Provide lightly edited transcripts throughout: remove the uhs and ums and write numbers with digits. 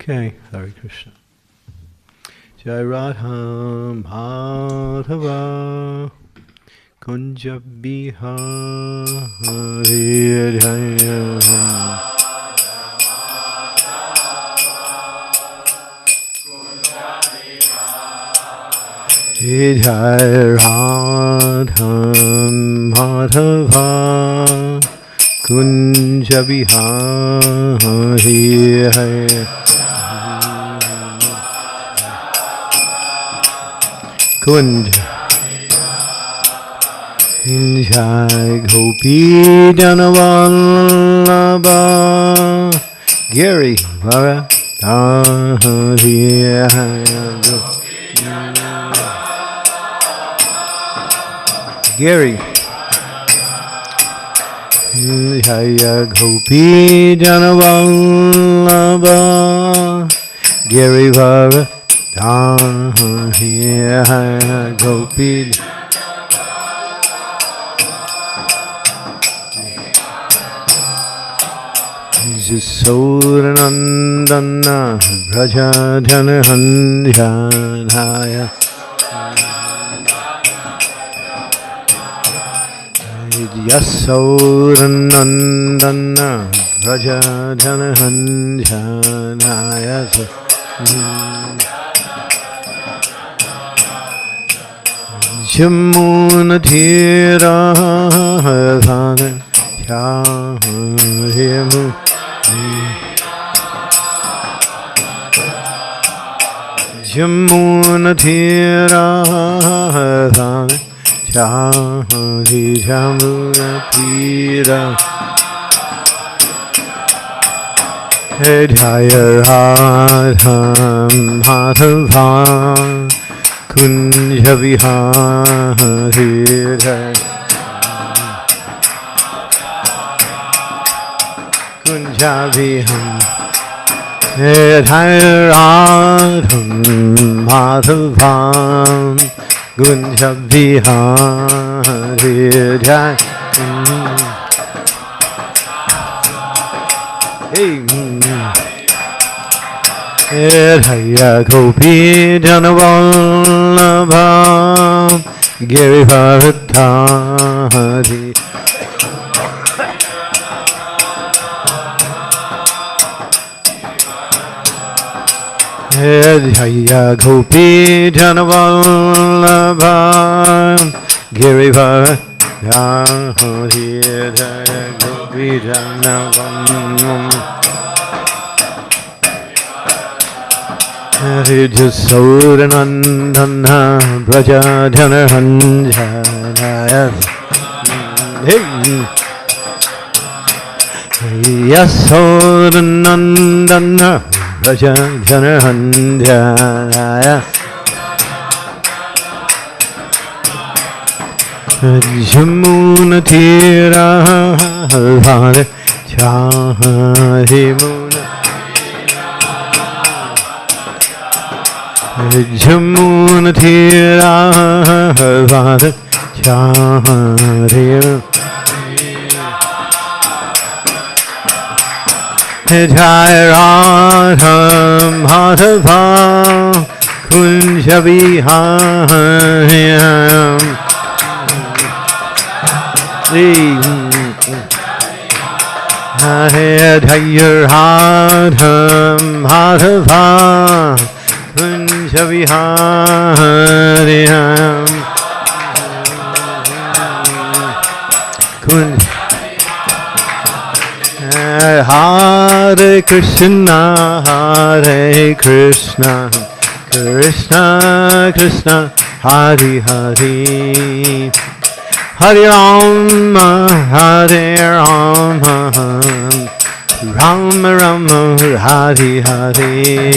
Okay, Hare Krishna. Jai Radha Madhava Kunja Bihari Jaya Jai Radha Madhava Kunja Bihari Jaya Kunja Jai Gopi Janavallabha Giri Varadhari Giri Jaya Gopi Janavallabha Giri Varadhari Gopi Jasodanandana Vrajadhanhandhanaya Yasodanandana Vrajadhanhandhanaya Jamunatira Dhana Chahrimu Jamunatira Dhana Chahri Jamunatira Jaya Radha Madhava Kunja Bihari Jaya Kunja Bihari Jaya Radha Madhava Kunja Bihari Jaya Jaya Gopi Janavallabha Giri Varadhari Jaya Gopi Janavallabha Giri Varadhari Jaya Gopi Janavallabha Jasodanandana Vrajadhanhandhanaya Yasodanandana Vrajadhanhandhanaya Jamunatira Dhana Chahrimuna Jamunatira Dhana Chahrimuna Jai Radha Madhava Kunja Bihari Jaya Radha Madhava Kunja Bihari Hare Krishna Hare Krishna Krishna Krishna Hare Hare Hare-rama Hare-rama Rama Rama Hare Hare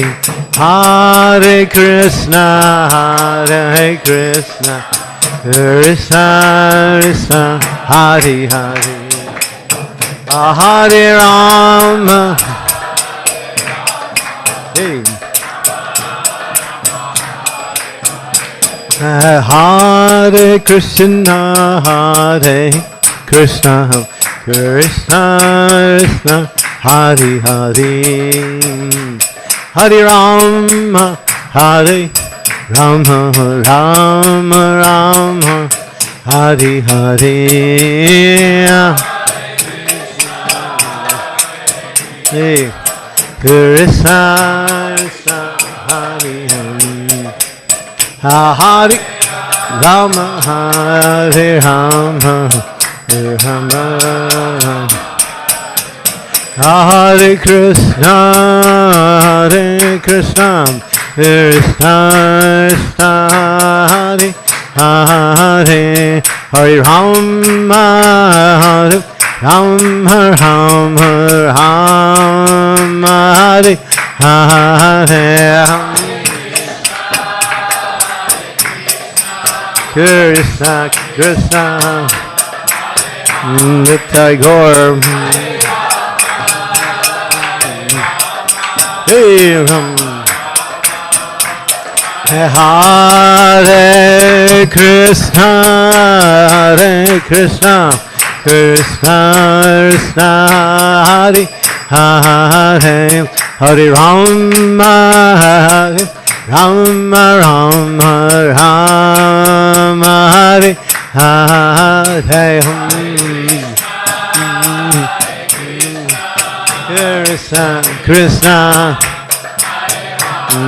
Hare Krishna Hare Krishna Krishna Krishna Hare Hare Hare Rama Hare Krishna Hare Krishna Krishna Krishna Hare Hare Hare Rama, Hare Rama, Rama Rama, Hare Hare. Hey, Krishna, Krishna, Hare Hare, Hare Rama, Hare Rama, Hare Rama, Hare Krishna, Hare Krishna, Krishna Krishna, Hare Hare, Hare Rama, Hare Rama, Rama Rama, Hare Hare. Krishna Krishna, Nitai Gaur. Hey, Hare Krishna, Hare Krishna, Krishna Krishna, Hare Hare, Hare Rama, Hare Rama, Rama Rama, Hare Hare. Krishna Krishna,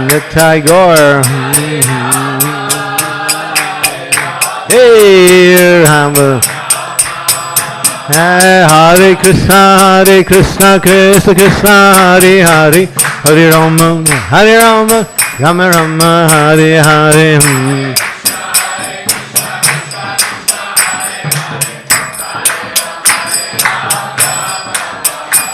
Nitai Gaur. Hey Rama, Hare Krishna, Hare Krishna, Krishna Krishna, Hare Hare, Hare Rama, Hare Rama, Rama Rama, Hare Hare.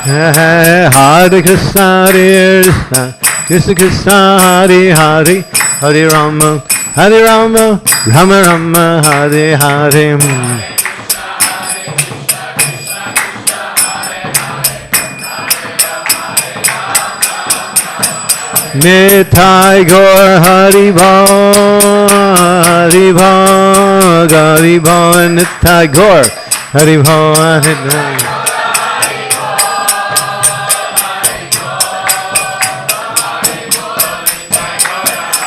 Hare Krishna, Hare Krishna, Krishna Krishna, Hare Hare, Hare Rama, Hare Rama, Rama Rama, Hare Hare. Nitai Gaur Haribo, Haribo, Haribo, Nitai Gaur Haribo, Haribo.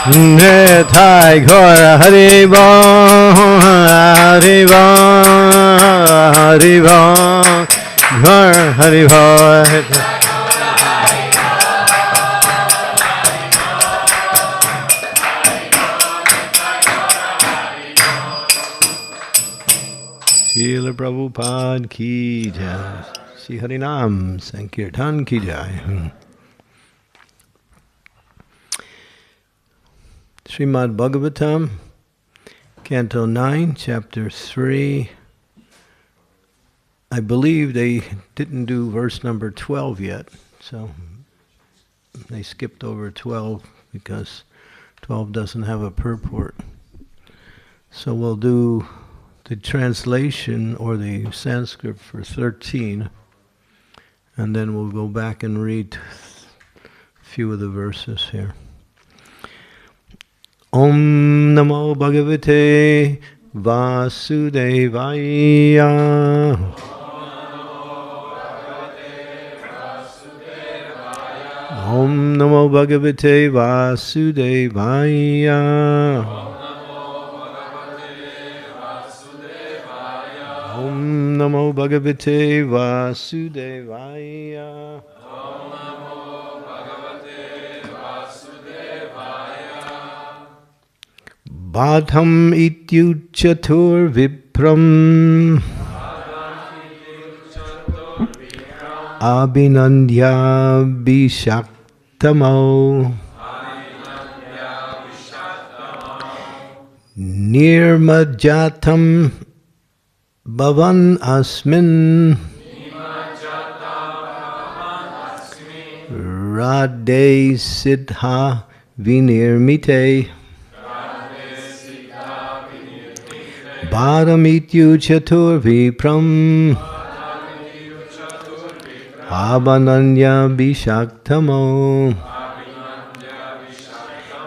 Nitai Gaur Haribo, Haribo, Haribo, Gaur Haribo, Haribo. Srila Prabhupada ki jai, Shri Harinam Sankirtan ki jai. Srimad Bhagavatam, Canto 9, Chapter 3. I believe they didn't do verse number 12 yet, so they skipped over 12 because 12 doesn't have a purport. So we'll do the translation or the Sanskrit for 13, and then we'll go back and read a few of the verses here. Om Namo Bhagavate Vasudevaya. Om Namo Bhagavate Vasudevaya. Om Namo Bhagavate Vasudevaya. Badham ityuchatur vipram abhinandya bishaktamo nirmajatam bhavan asmin radhe siddha vinirmite Bharamityu chatur vipram Abhananya bishaktamo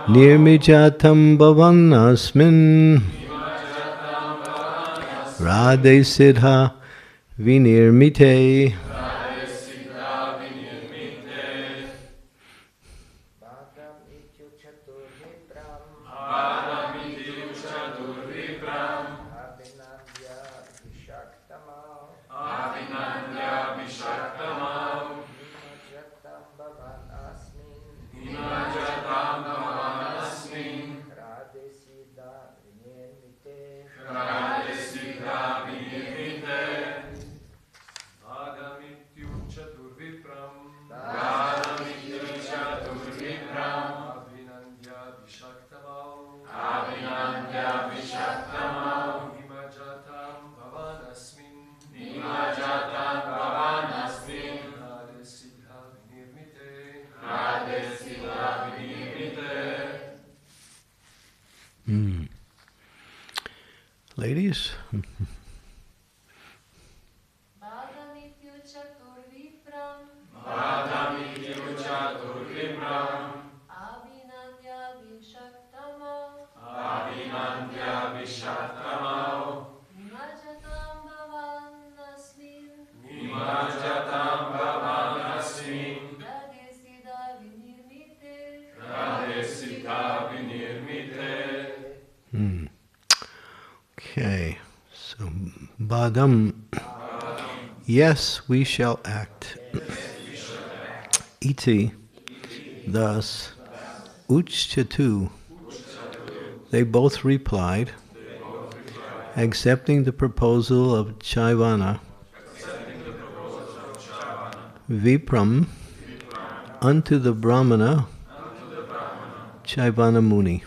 Nirmijatam bhavan asmin Radhe siddha vinirmite. Ladies? Okay, so Badam, yes, we shall act. Iti, thus, Uchchatu, they both replied, accepting the proposal of Chaivana, Vipram, unto the Brahmana, Chaivana Muni,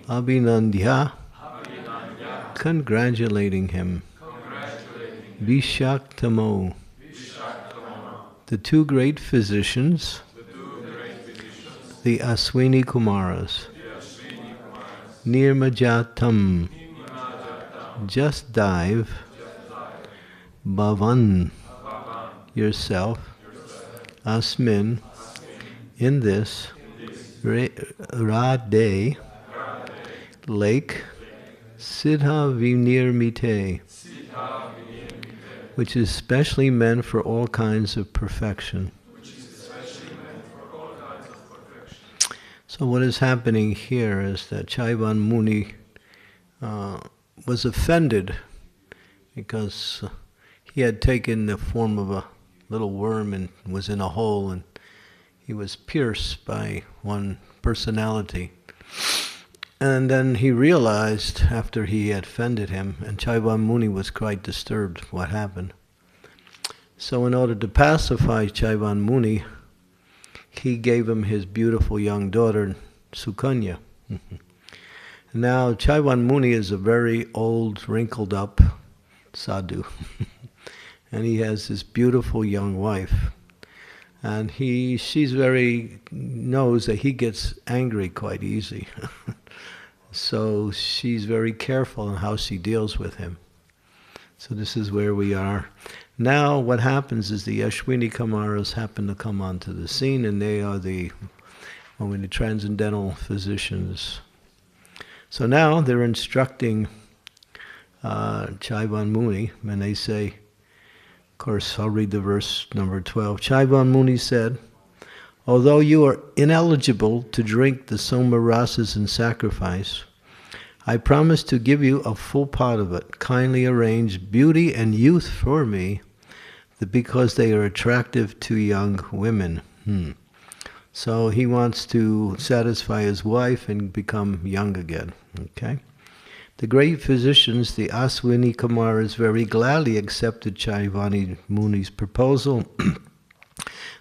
Abhinandya, congratulating him, Vishaktamo, the two great physicians, the Aswini Kumaras, Nirmajatam, just dive, Bhavan, yourself, Asmin, in this, Radhe, lake, Siddha Vinirmite, which is specially meant for all kinds of perfection. So what is happening here is that Chaivana Muni was offended because he had taken the form of a little worm and was in a hole, and he was pierced by one personality. And then he realized, after he had offended him, and Chaivana Muni was quite disturbed what happened. So in order to pacify Chaivana Muni, he gave him his beautiful young daughter, Sukanya. Now, Chaivana Muni is a very old, wrinkled up sadhu. And he has this beautiful young wife. And she's knows that he gets angry quite easy. So she's very careful in how she deals with him. So this is where we are. Now what happens is the Ashwini Kumaras happen to come onto the scene, and they are the transcendental physicians. So now they're instructing Chaivana Muni, and they say, of course, I'll read the verse number 12. Chaivana Muni said, although you are ineligible to drink the soma rasas in sacrifice, I promise to give you a full pot of it. Kindly arrange beauty and youth for me, because they are attractive to young women. So he wants to satisfy his wife and become young again. Okay. The great physicians, the Aswini Kumaras, very gladly accepted Chaivana Muni's proposal.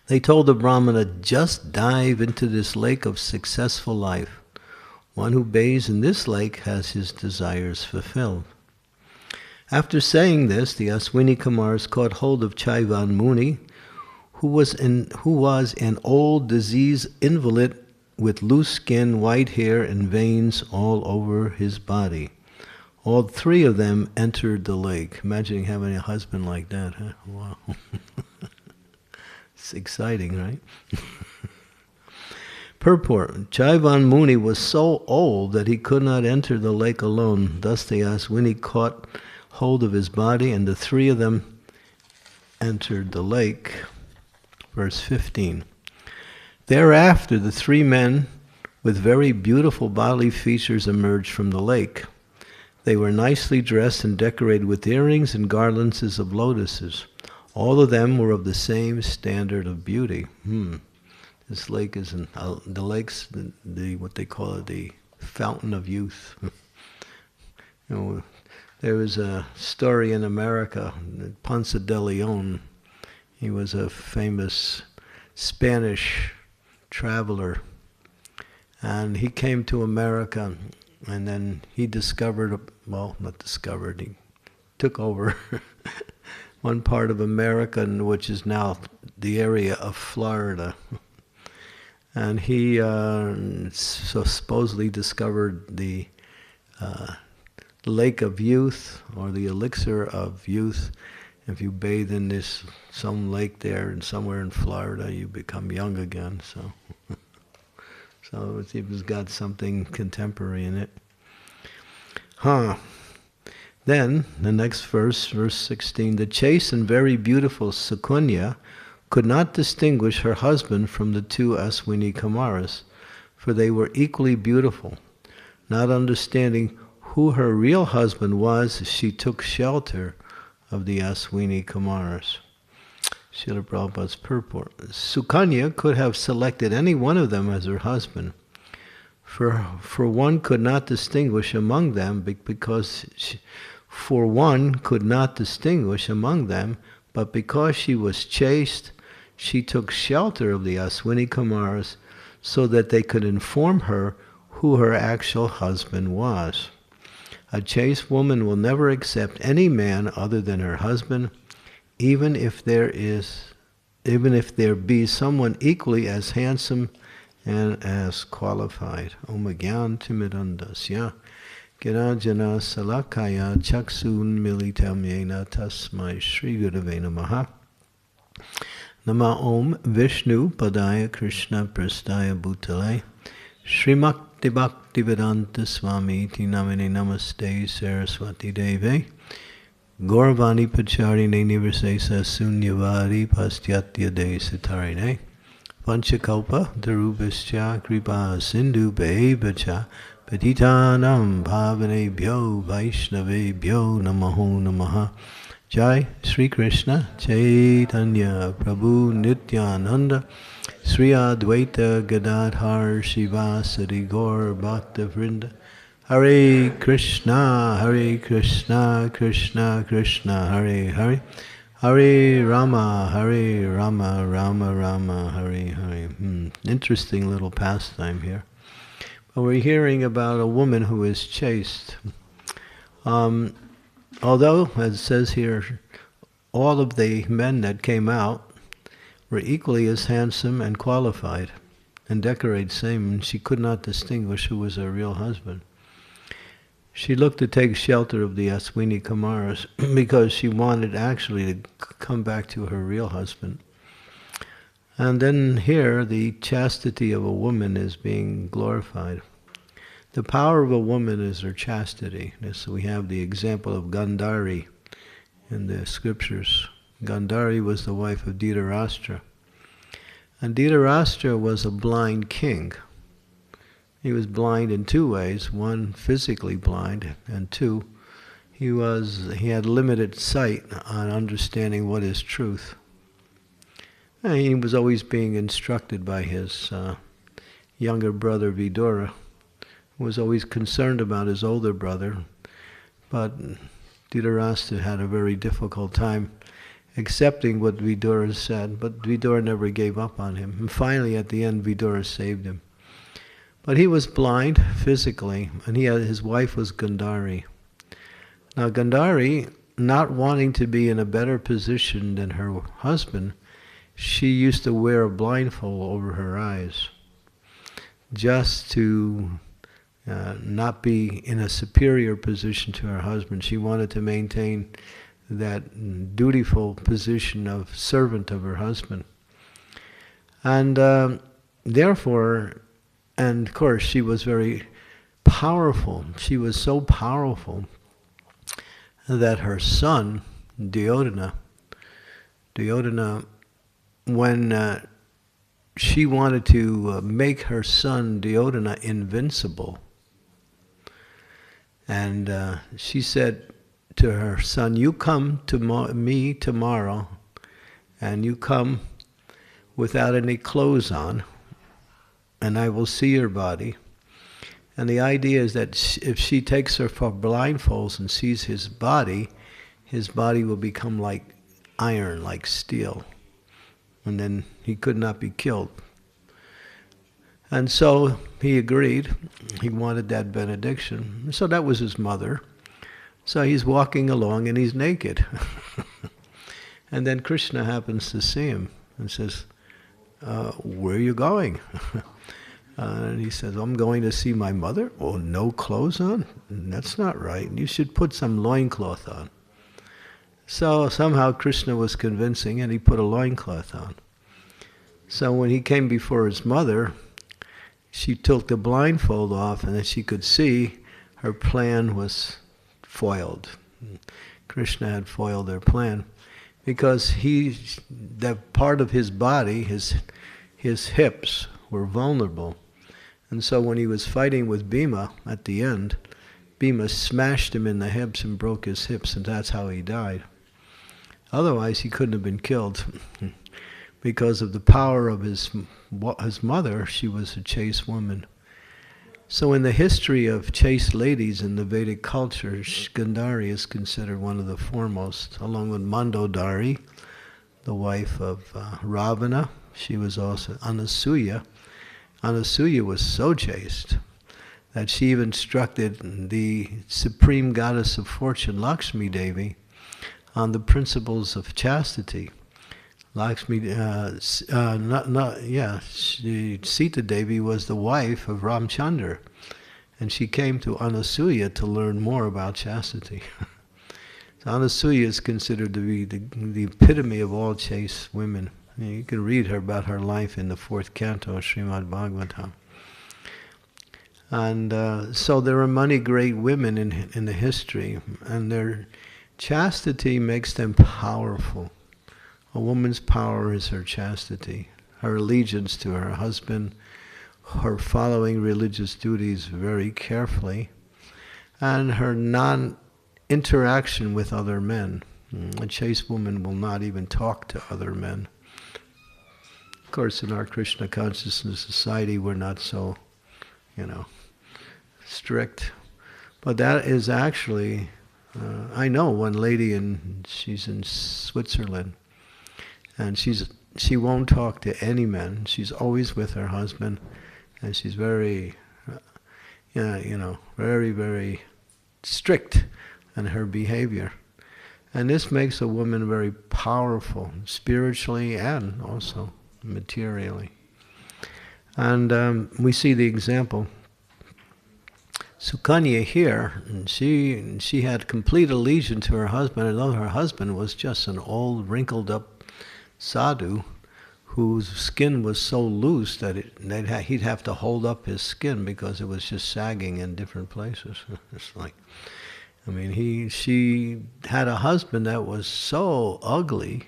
They told the Brahmana, just dive into this lake of successful life. One who bathes in this lake has his desires fulfilled. After saying this, the Aswini Kumaras caught hold of Chaivana Muni, who was an old diseased invalid with loose skin, white hair, and veins all over his body. All three of them entered the lake. Imagine having a husband like that, huh? Wow. It's exciting, right? Purport. Chaivana Muni was so old that he could not enter the lake alone. Thus the Aswini caught hold of his body, and the three of them entered the lake. Verse 15. Thereafter the three men with very beautiful bodily features emerged from the lake. They were nicely dressed and decorated with earrings and garlands of lotuses. All of them were of the same standard of beauty. This lake is the lake's what they call it, the fountain of youth. There was a story in America, Ponce de Leon. He was a famous Spanish traveler, and he came to America, and then he discovered, he took over one part of America, which is now the area of Florida. And he so supposedly discovered the lake of youth, or the elixir of youth. If you bathe in some lake there, and somewhere in Florida, you become young again. So it's got something contemporary in it. Then, the next verse 16, the chaste and very beautiful Sukunya could not distinguish her husband from the two Aswini Kumaras, for they were equally beautiful. Not understanding who her real husband was, she took shelter of the Aswini Kumaras. Srila Prabhupada's purport. Sukanya could have selected any one of them as her husband, for one could not distinguish among them, but because she was chaste, she took shelter of the Aswini Kumaras so that they could inform her who her actual husband was. A chaste woman will never accept any man other than her husband, even if there be someone equally as handsome and as qualified. Om Gyan Timidandasya Girajana Salakaya Chaksun Militam Yena Tasmai Shri Gurave Namaha. Nama Om Vishnu Padaya Krishna Prastaya Bhutale Srimakti Bhaktivedanta Swami Iti Namine Namaste Saraswati Deve Gauravani Pacharine Nivasesa Sunyavari Pastyatya De Sitarine Panchakalpa Darubhascha Kripa Sindhu Bevacha Patitanam Bhavanebhyo Vaishnavebhyo Namaho Namaha. Jai Sri Krishna Chaitanya Prabhu Nityananda Sri Advaita Gadadhar Shivasari Gaur Bhakta Vrinda. Hare Krishna, Krishna Krishna, Hare Hare, hare-rama, hare-rama, Rama, Hare Hare. Interesting little pastime here. But we're hearing about a woman who is chaste. Although, as it says here, all of the men that came out were equally as handsome and qualified and decorated same, she could not distinguish who was her real husband. She looked to take shelter of the Aswini Kumaras because she wanted actually to come back to her real husband. And then here, the chastity of a woman is being glorified. The power of a woman is her chastity. So we have the example of Gandhari in the scriptures. Gandhari was the wife of Dhritarashtra. And Dhritarashtra was a blind king. He was blind in two ways. One, physically blind, and two, he had limited sight on understanding what is truth. And he was always being instructed by his younger brother Vidura, who was always concerned about his older brother. But Dhritarashtra had a very difficult time accepting what Vidura said, but Vidura never gave up on him. And finally, at the end, Vidura saved him. But he was blind physically, and his wife was Gandhari. Now Gandhari, not wanting to be in a better position than her husband, she used to wear a blindfold over her eyes, just to not be in a superior position to her husband. She wanted to maintain that dutiful position of servant of her husband. And therefore, and of course, she was very powerful. She was so powerful that her son, Duryodhana, when she wanted to make her son Duryodhana invincible, and she said to her son, you come to me tomorrow, and you come without any clothes on, and I will see your body. And the idea is that if she takes her for blindfolds and sees his body will become like iron, like steel. And then he could not be killed. And so he agreed. He wanted that benediction. So that was his mother. So he's walking along and he's naked. And then Krishna happens to see him and says, where are you going? And he says, I'm going to see my mother. Oh, no clothes on? That's not right. You should put some loincloth on. So somehow Krishna was convincing, and he put a loincloth on. So when he came before his mother, she took the blindfold off, and then she could see her plan was foiled. Krishna had foiled their plan because that part of his body, his hips, were vulnerable. And so when he was fighting with Bhima at the end, Bhima smashed him in the hips and broke his hips, and that's how he died. Otherwise, he couldn't have been killed. Because of the power of his mother, she was a chaste woman. So in the history of chaste ladies in the Vedic culture, Gandhari is considered one of the foremost, along with Mandodari, the wife of Ravana. She was also Anasuya. Anasuya was so chaste that she even instructed the supreme goddess of fortune, Lakshmi Devi, on the principles of chastity. Lakshmi, Sita Devi was the wife of Ramchandra, and she came to Anasuya to learn more about chastity. So Anasuya is considered to be the epitome of all chaste women. You can read about her life in the 4th canto of Srimad Bhagavatam. And so there are many great women in the history, and their chastity makes them powerful. A woman's power is her chastity, her allegiance to her husband, her following religious duties very carefully, and her non-interaction with other men. A chaste woman will not even talk to other men. Of course, in our Krishna consciousness society, we're not so, strict. But that is actually, I know one lady, she's in Switzerland, and she won't talk to any men. She's always with her husband, and she's very, very, very strict in her behavior. And this makes a woman very powerful, spiritually and also materially. And we see the example. Sukanya here, she had complete allegiance to her husband, and though her husband was just an old, wrinkled up sadhu whose skin was so loose that he'd have to hold up his skin because it was just sagging in different places. It's like, she had a husband that was so ugly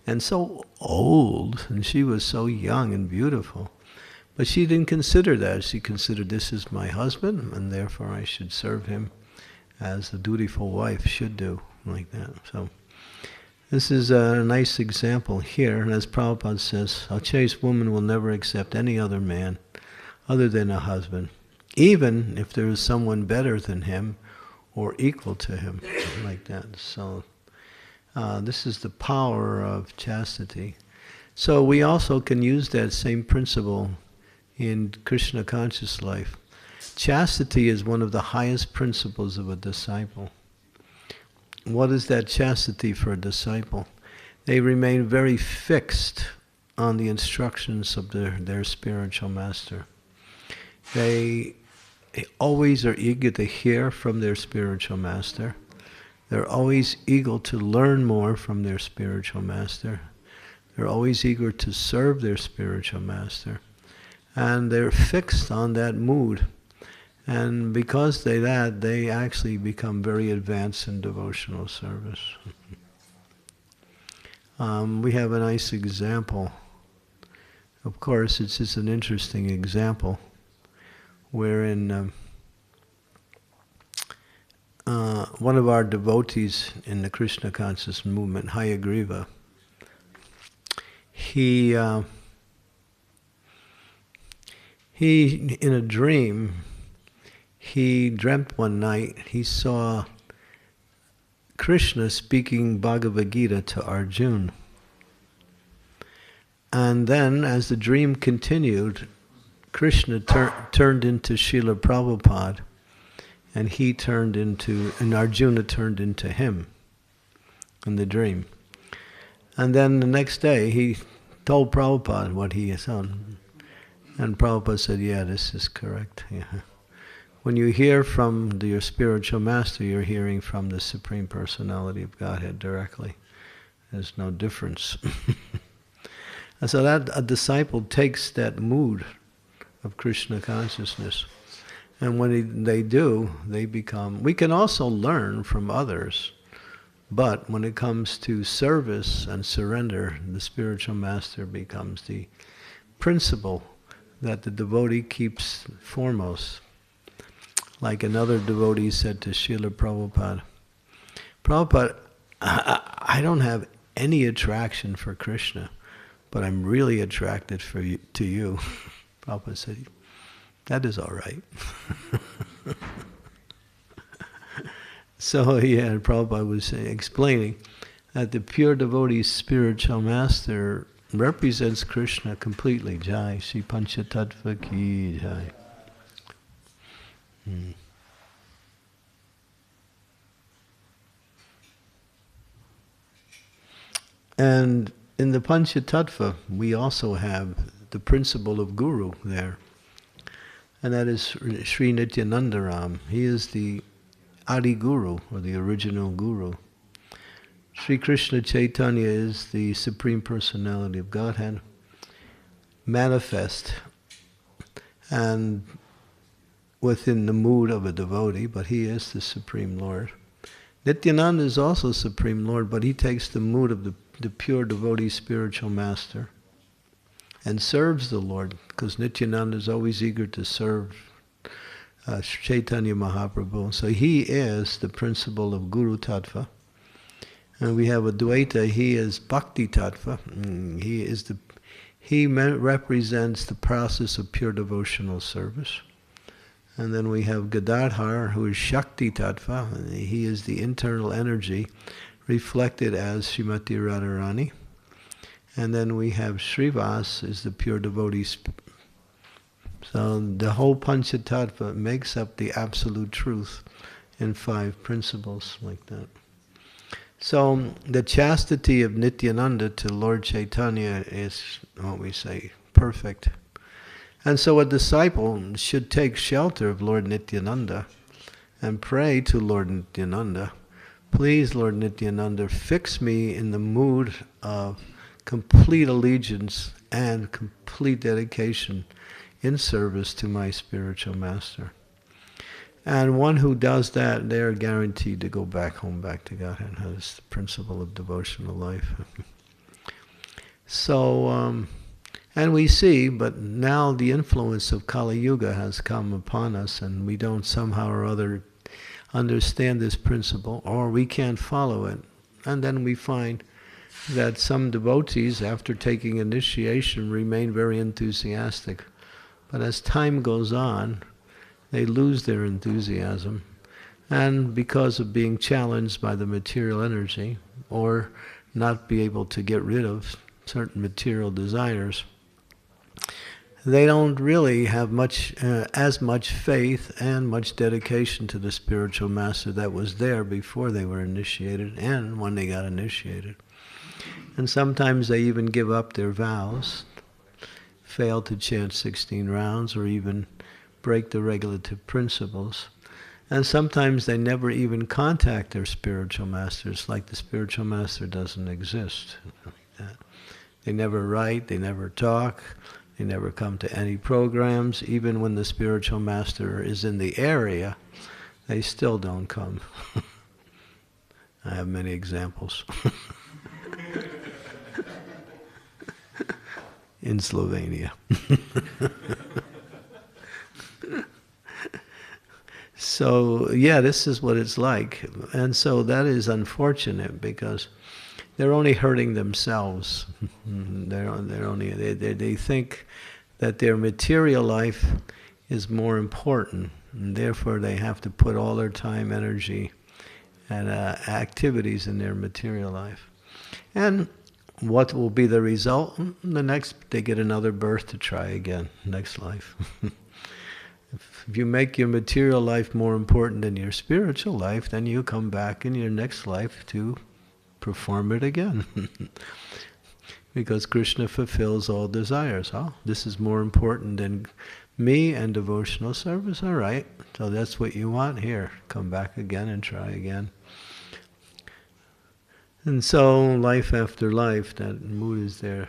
and so old, and she was so young and beautiful. But she didn't consider that. She considered, this is my husband, and therefore I should serve him as a dutiful wife should do, like that. So this is a nice example here, and as Prabhupada says, a chaste woman will never accept any other man other than a husband, even if there is someone better than him or equal to him, like that. So this is the power of chastity. So we also can use that same principle in Krishna conscious life. Chastity is one of the highest principles of a disciple. What is that chastity for a disciple? They remain very fixed on the instructions of their spiritual master. They always are eager to hear from their spiritual master. They're always eager to learn more from their spiritual master. They're always eager to serve their spiritual master. And they're fixed on that mood. And because they actually become very advanced in devotional service. We have a nice example. Of course, it's just an interesting example wherein one of our devotees in the Krishna conscious movement, Hayagriva, he in a dream, he dreamt one night, he saw Krishna speaking Bhagavad Gita to Arjuna. And then, as the dream continued, Krishna turned into Srila Prabhupada, and Arjuna turned into him in the dream. And then the next day, he told Prabhupada what he has done. And Prabhupada said, yeah, this is correct. Yeah. When you hear from your spiritual master, you're hearing from the Supreme Personality of Godhead directly. There's no difference. And so that a disciple takes that mood of Krishna consciousness. And when they do, they become... We can also learn from others, but when it comes to service and surrender, the spiritual master becomes the principle that the devotee keeps foremost. Like another devotee said to Srila Prabhupada, Prabhupada, I don't have any attraction for Krishna, but I'm really attracted to you. Prabhupada said, that is all right. So Prabhupada was explaining that the pure devotee's spiritual master represents Krishna completely. Jai, Shri Panchatattva ki Jai. And in the Panchatattva, we also have the principle of Guru there. And that is Sri Nityanandaram. He is the Adi Guru, or the original Guru. Sri Krishna Chaitanya is the Supreme Personality of Godhead, manifest and within the mood of a devotee, but he is the Supreme Lord. Nityananda is also Supreme Lord, but he takes the mood of the pure devotee spiritual master and serves the Lord, because Nityananda is always eager to serve Chaitanya Mahaprabhu. So he is the principle of Guru Tattva. And we have Advaita, he is Bhakti Tattva. He represents the process of pure devotional service. And then we have Gadadhar, who is Shakti Tattva. He is the internal energy reflected as Srimati Radharani. And then we have Srivas, is the pure devotee. So the whole Panchatattva makes up the absolute truth in 5 principles like that. So the chastity of Nityananda to Lord Chaitanya is, what we say, perfect. And so a disciple should take shelter of Lord Nityananda and pray to Lord Nityananda, please, Lord Nityananda, fix me in the mood of complete allegiance and complete dedication in service to my spiritual master. And one who does that, they are guaranteed to go back home, back to Godhead. That's the principle of devotional life. So, and we see, but now the influence of Kali Yuga has come upon us, and we don't somehow or other understand this principle, or we can't follow it. And then we find that some devotees, after taking initiation, remain very enthusiastic. But as time goes on, they lose their enthusiasm, and because of being challenged by the material energy, or not be able to get rid of certain material desires, they don't really have as much faith and much dedication to the spiritual master that was there before they were initiated and when they got initiated. And sometimes they even give up their vows, fail to chant 16 rounds, or even break the regulative principles. And sometimes they never even contact their spiritual masters, like the spiritual master doesn't exist. They never write, they never talk, they never come to any programs. Even when the spiritual master is in the area, they still don't come. I have many examples. In Slovenia. So, yeah, this is what it's like. And so that is unfortunate, because they're only hurting themselves. They think that their material life is more important, and therefore they have to put all their time, energy, and activities in their material life. And what will be the result? They get another birth to try again, next life. If you make your material life more important than your spiritual life, then you come back in your next life to perform it again. because Krishna fulfills all desires. Oh, this is more important than me and devotional service. All right, so that's what you want? Here, come back again and try again. And so, life after life, that mood is there.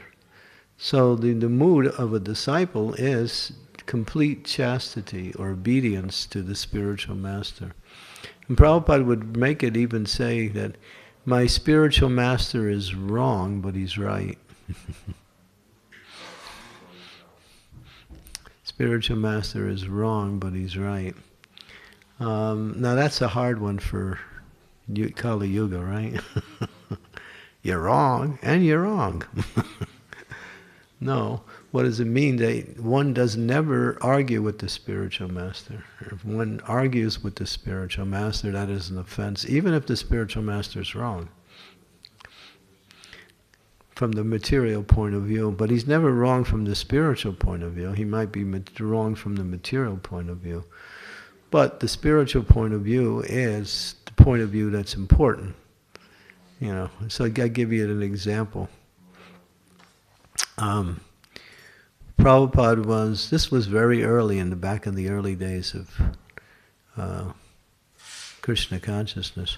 So the mood of a disciple is complete chastity or obedience to the spiritual master. And Prabhupada would make it even say that my spiritual master is wrong, but he's right. Spiritual master is wrong, but he's right. Now that's a hard one for Kali Yuga, right? You're wrong, and you're wrong. No. What does it mean? That one does never argue with the spiritual master. If one argues with the spiritual master, that is an offense, even if the spiritual master is wrong from the material point of view. But he's never wrong from the spiritual point of view. He might be wrong from the material point of view. But the spiritual point of view is the point of view that's important. You know, so I'll give you an example. Prabhupada this was very early back in the early days of Krishna consciousness.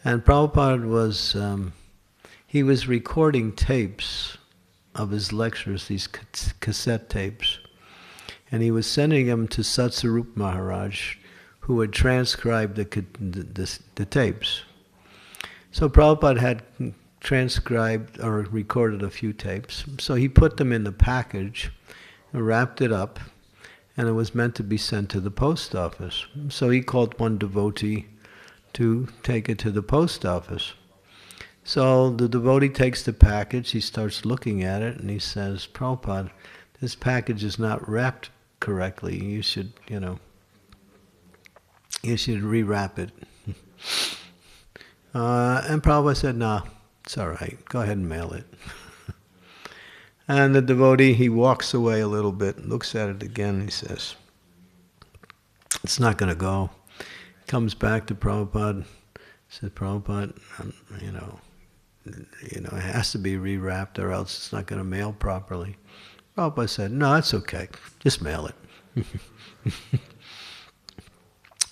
And Prabhupada he was recording tapes of his lectures, these cassette tapes. And he was sending them to Satsarup Maharaj, who had transcribed the tapes. So Prabhupada had transcribed or recorded a few tapes. So he put them in the package, wrapped it up, and it was meant to be sent to the post office. So he called one devotee to take it to the post office. So the devotee takes the package, he starts looking at it, and he says, Prabhupada, this package is not wrapped correctly. You should rewrap it. And Prabhupada said, no, it's all right. Go ahead and mail it. And the devotee, he walks away a little bit, looks at it again, and he says, it's not going to go. Comes back to Prabhupada, says, Prabhupada, it has to be rewrapped or else it's not going to mail properly. Prabhupada said, no, it's okay. Just mail it.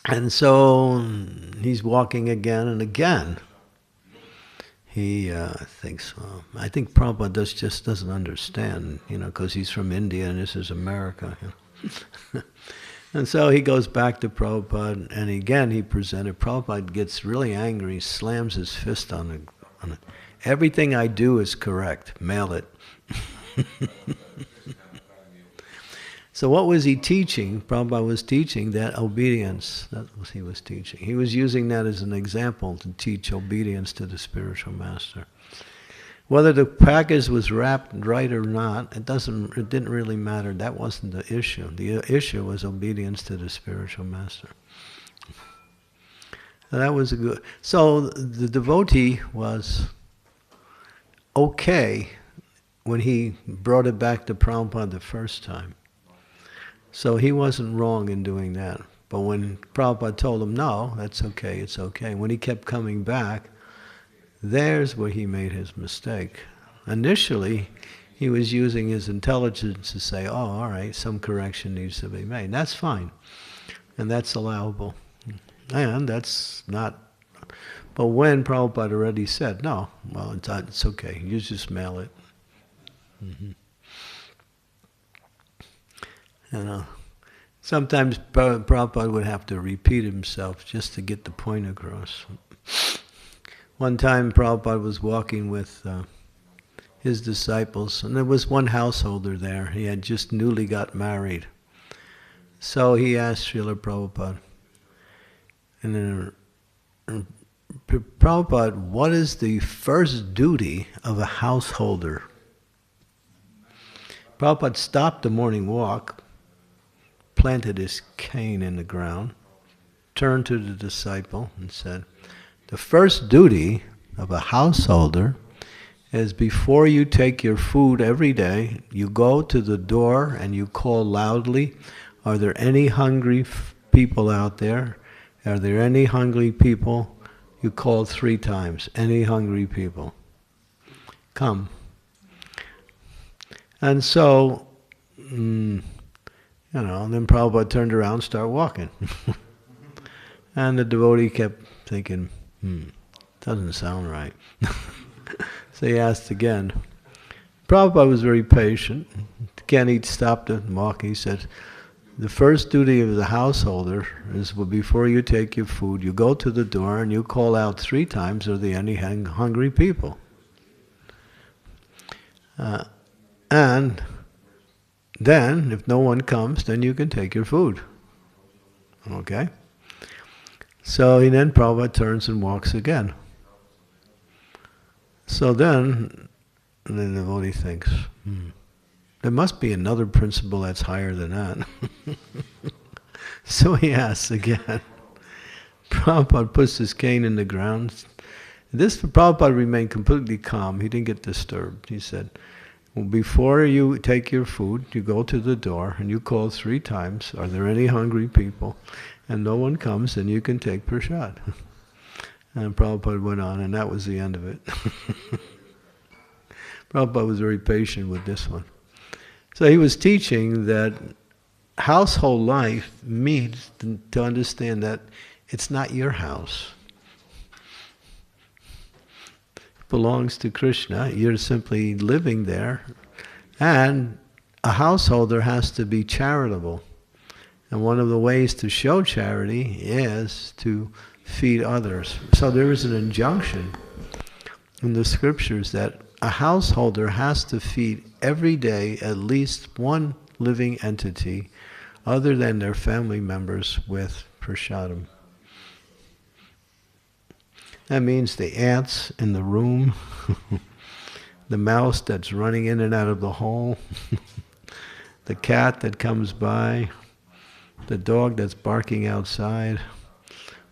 And so he's walking again and again. He thinks, well, I think Prabhupada just doesn't understand, because he's from India and this is America. And so he goes back to Prabhupada, and again he presented. Prabhupada gets really angry, slams his fist on it. Everything I do is correct. Mail it. So what was he teaching? Prabhupada was teaching that obedience. That was he was teaching. He was using that as an example to teach obedience to the spiritual master. Whether the package was wrapped right or not, it didn't really matter. That wasn't the issue. The issue was obedience to the spiritual master. So that was so the devotee was okay when he brought it back to Prabhupada the first time. So he wasn't wrong in doing that. But when Prabhupada told him, no, that's okay, it's okay. When he kept coming back, there's where he made his mistake. Initially, he was using his intelligence to say, oh, all right, some correction needs to be made. That's fine. And that's allowable. And that's not... But when Prabhupada already said, no, well, it's okay, you just mail it. Mm-hmm. Sometimes Prabhupada would have to repeat himself just to get the point across. One time Prabhupada was walking with his disciples, and there was one householder there. He had just newly got married. So he asked Srila Prabhupada, and then, Prabhupada, what is the first duty of a householder? Prabhupada stopped the morning walk, planted his cane in the ground, turned to the disciple and said, the first duty of a householder is before you take your food every day, you go to the door and you call loudly, are there any hungry people out there? Are there any hungry people? You call 3 times, any hungry people? Come. And so, then Prabhupada turned around and started walking. And the devotee kept thinking, doesn't sound right. So he asked again. Prabhupada was very patient. Again, he stopped and walked. He said, the first duty of the householder is before you take your food, you go to the door and you call out 3 times, are there any hungry people? And then, if no one comes, then you can take your food. Okay? So then Prabhupada turns and walks again. So then the devotee thinks, there must be another principle that's higher than that. So he asks again. Prabhupada puts his cane in the ground. Prabhupada remained completely calm. He didn't get disturbed. He said, well, before you take your food, you go to the door and you call 3 times, are there any hungry people? And no one comes, and you can take prasad. And Prabhupada went on, and that was the end of it. Prabhupada was very patient with this one. So he was teaching that household life means to understand that it's not your house. It belongs to Krishna. You're simply living there. And a householder has to be charitable. And one of the ways to show charity is to feed others. So there is an injunction in the scriptures that a householder has to feed every day at least one living entity other than their family members with prasadam. That means the ants in the room, the mouse that's running in and out of the hole, the cat that comes by, the dog that's barking outside,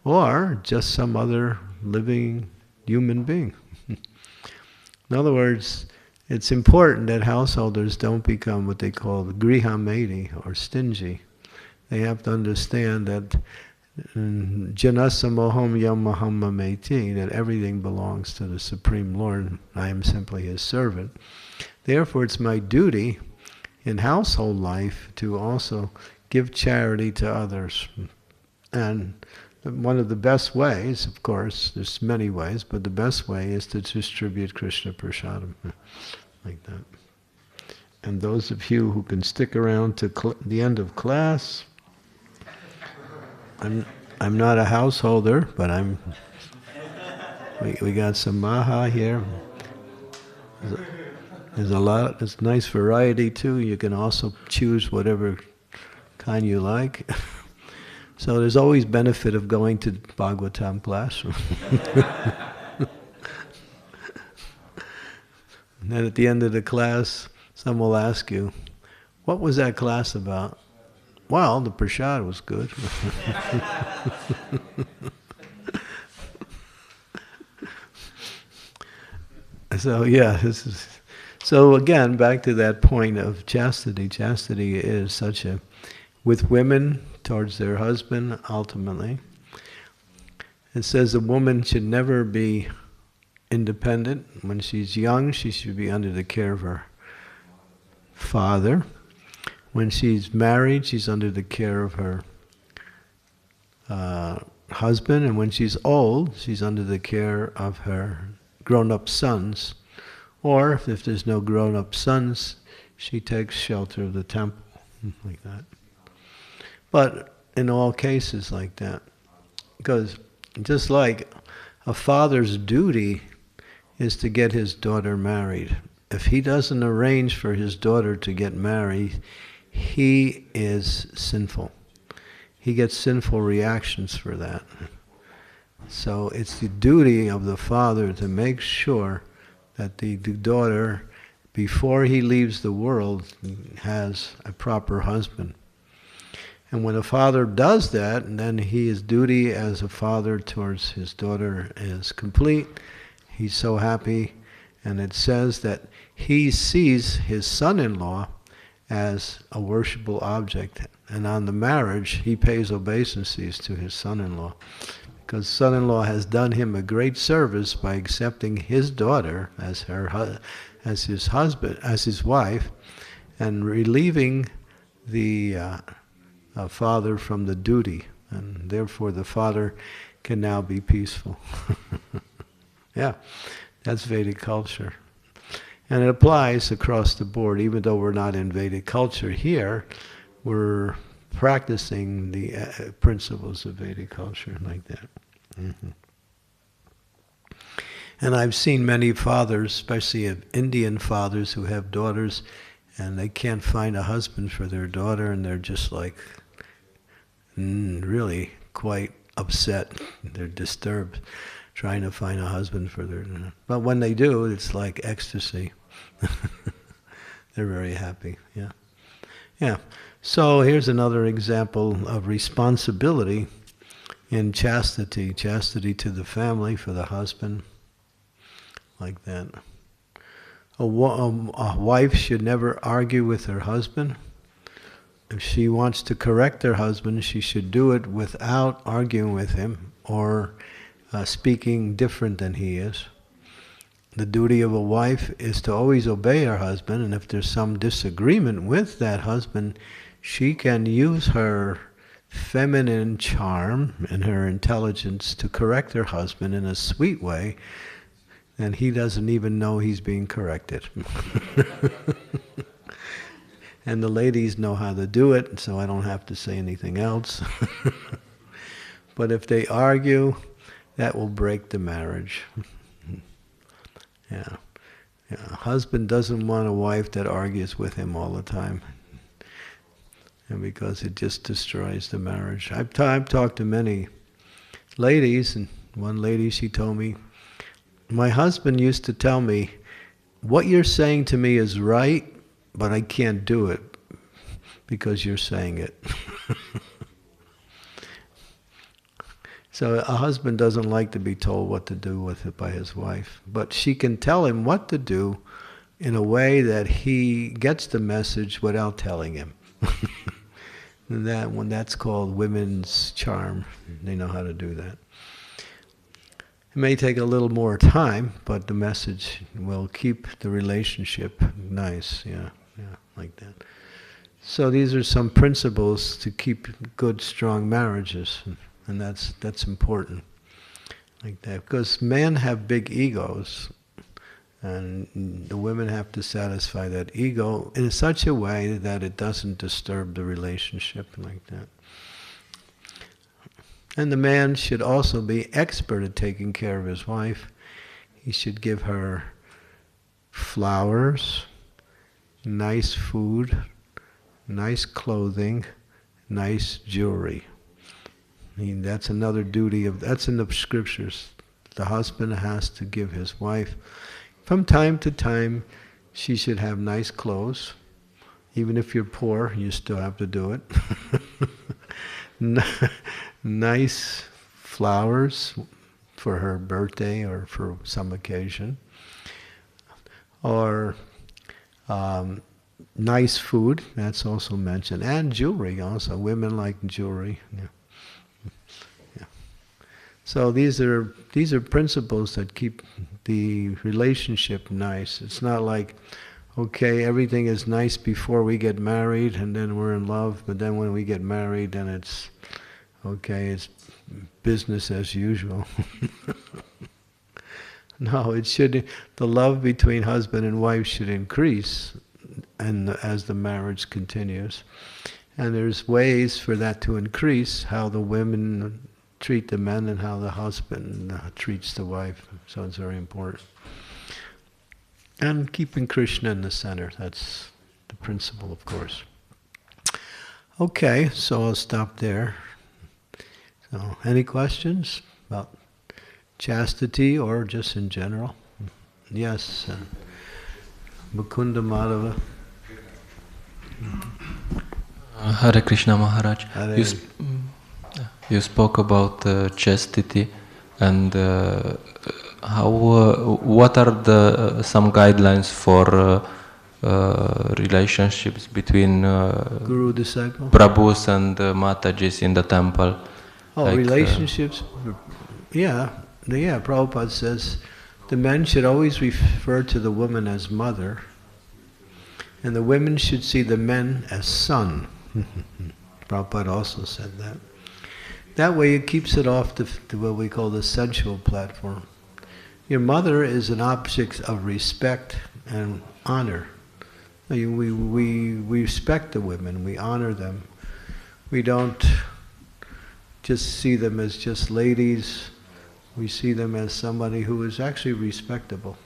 or just some other living human being. In other words, it's important that householders don't become what they call grihamedi, or stingy. They have to understand that janasamoham yamaham that everything belongs to the Supreme Lord. I am simply His servant. Therefore, it's my duty in household life to also give charity to others. And one of the best ways, of course, there's many ways, but the best way is to distribute Krishna prasadam, like that. And those of you who can stick around to the end of class, I'm not a householder, but we got some maha here. There's a lot. There's nice variety too. You can also choose whatever kind you like. So there's always benefit of going to Bhagavatam class. And then at the end of the class, someone will ask you, what was that class about? Well, the prasad was good. So yeah, so again, back to that point of chastity. Chastity is such a, with women towards their husband, ultimately. It says a woman should never be independent. When she's young, she should be under the care of her father. When she's married, she's under the care of her husband. And when she's old, she's under the care of her grown-up sons. Or if there's no grown-up sons, she takes shelter of the temple, like that. But in all cases like that, because just like a father's duty is to get his daughter married, if he doesn't arrange for his daughter to get married, he is sinful. He gets sinful reactions for that. So it's the duty of the father to make sure that the daughter, before he leaves the world, has a proper husband. And when a father does that, then his duty as a father towards his daughter is complete. He's so happy. And it says that he sees his son-in-law as a worshipable object. And on the marriage, he pays obeisances to his son-in-law. Because son-in-law has done him a great service by accepting his daughter as as his husband, as his wife, and relieving the father from the duty, and therefore the father can now be peaceful. Yeah, that's Vedic culture. And it applies across the board, even though we're not in Vedic culture here, we're practicing the principles of Vedic culture like that. Mm-hmm. And I've seen many fathers, especially of Indian fathers who have daughters, and they can't find a husband for their daughter, and they're just like really quite upset. They're disturbed trying to find a husband for their... But when they do, it's like ecstasy. They're very happy, yeah. Yeah, so here's another example of responsibility in chastity. Chastity to the family, for the husband, like that. A wife should never argue with her husband. If she wants to correct her husband, she should do it without arguing with him or speaking different than he is. The duty of a wife is to always obey her husband, and if there's some disagreement with that husband, she can use her feminine charm and her intelligence to correct her husband in a sweet way, and he doesn't even know he's being corrected. And the ladies know how to do it, so I don't have to say anything else. But if they argue, that will break the marriage. Yeah. A husband doesn't want a wife that argues with him all the time, and because it just destroys the marriage. I've talked to many ladies, and one lady, she told me, my husband used to tell me, what you're saying to me is right, but I can't do it because you're saying it. So a husband doesn't like to be told what to do with it by his wife, but she can tell him what to do in a way that he gets the message without telling him. And that's called women's charm. They know how to do that. It may take a little more time, but the message will keep the relationship nice. Yeah, like that. So these are some principles to keep good, strong marriages. And that's important, like that, because men have big egos, and the women have to satisfy that ego in such a way that it doesn't disturb the relationship, like that. And the man should also be expert at taking care of his wife. He should give her flowers, nice food, nice clothing, nice jewelry. I mean, that's another duty that's in the scriptures. The husband has to give his wife, from time to time, she should have nice clothes. Even if you're poor, you still have to do it. Nice flowers for her birthday or for some occasion. Or nice food, that's also mentioned. And jewelry also. Women like jewelry. Yeah. So these are principles that keep the relationship nice. It's not like, okay, everything is nice before we get married and then we're in love, but then when we get married, then it's okay, it's business as usual. No, the love between husband and wife should increase and as the marriage continues. And there's ways for that to increase, how the women treat the men and how the husband treats the wife. So it's very important. And keeping Krishna in the center, that's the principle, of course. Okay, so I'll stop there. So, any questions about chastity or just in general? Yes, Mukunda Madhava. Hare Krishna Maharaj. Hare. You spoke about chastity and what are some guidelines for relationships between Guru disciple? Prabhus and Matajis in the temple? Oh, like, relationships? Yeah, Prabhupada says the men should always refer to the woman as mother, and the women should see the men as son. Prabhupada also said that. That way it keeps it off the what we call the sensual platform. Your mother is an object of respect and honor. We respect the women, we honor them. We don't just see them as just ladies, we see them as somebody who is actually respectable.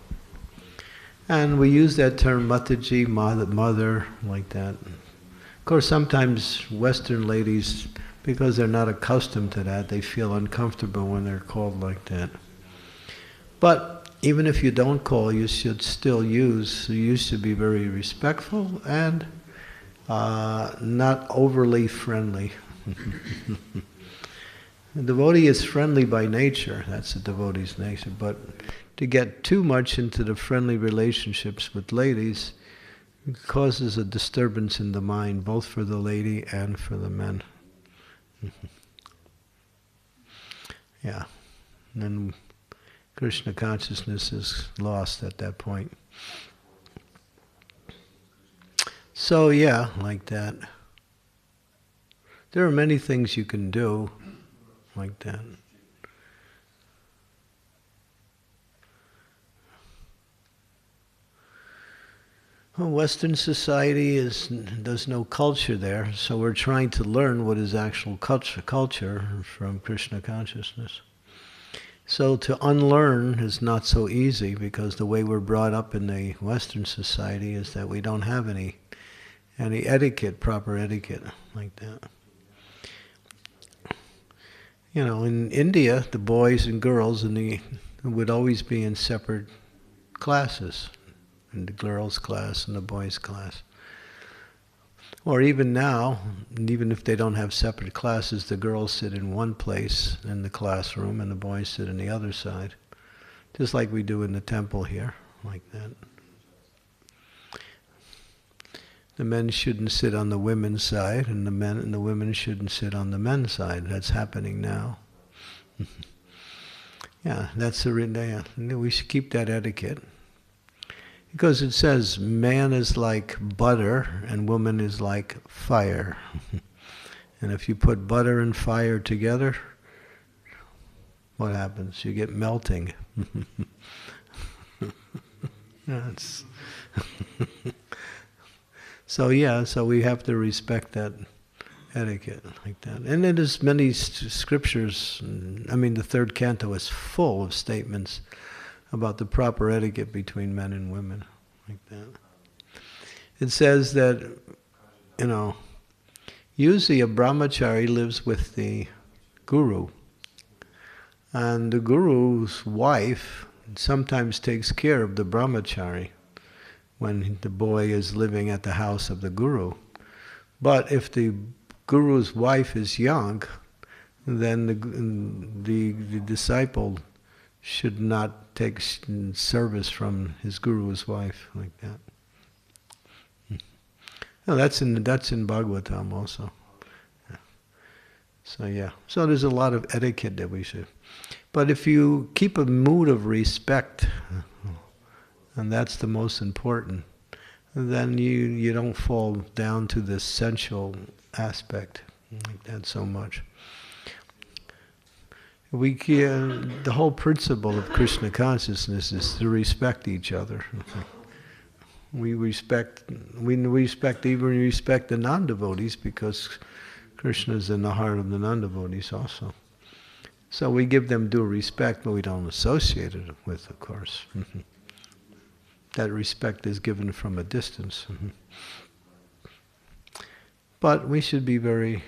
And we use that term Mataji, mother, like that. Of course, sometimes Western ladies, because they're not accustomed to that, they feel uncomfortable when they're called like that. But even if you don't call, you should still use. You should be very respectful and not overly friendly. The devotee is friendly by nature. That's the devotee's nature. But to get too much into the friendly relationships with ladies causes a disturbance in the mind, both for the lady and for the men. Yeah. And then Krishna consciousness is lost at that point. So yeah, like that. There are many things you can do like that. Well, Western society there's no culture there, so we're trying to learn what is actual culture from Krishna consciousness. So to unlearn is not so easy, because the way we're brought up in the Western society is that we don't have any etiquette, proper etiquette like that. You know, in India, the boys and girls would always be in separate classes, in the girls' class and the boys' class. Or even now, even if they don't have separate classes, the girls sit in one place in the classroom and the boys sit on the other side. Just like we do in the temple here, like that. The men shouldn't sit on the women's side, and the women shouldn't sit on the men's side. That's happening now. Yeah, that's we should keep that etiquette. Because it says man is like butter and woman is like fire. And if you put butter and fire together, what happens? You get melting. So we have to respect that etiquette like that. And it is many scriptures, the third canto is full of statements about the proper etiquette between men and women, like that. It says that, usually a brahmachari lives with the guru, and the guru's wife sometimes takes care of the brahmachari when the boy is living at the house of the guru. But if the guru's wife is young, then the disciple should not take service from his guru's wife, like that. No, that's in Bhagavatam also. Yeah. So there's a lot of etiquette that we should. But if you keep a mood of respect, and that's the most important, then you don't fall down to the sensual aspect like that so much. The whole principle of Krishna consciousness is to respect each other. We respect the non-devotees, because Krishna is in the heart of the non-devotees also. So we give them due respect, but we don't associate it with, of course. That respect is given from a distance. But we should be very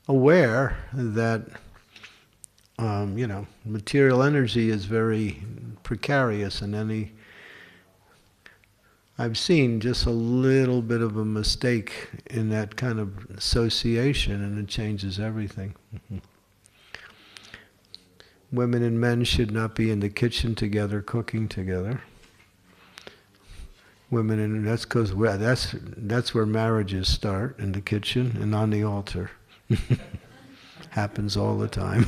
aware that material energy is very precarious, and I've seen just a little bit of a mistake in that kind of association, and it changes everything. Women and men should not be in the kitchen together, cooking together. Women, and that's where marriages start, in the kitchen and on the altar. Happens all the time,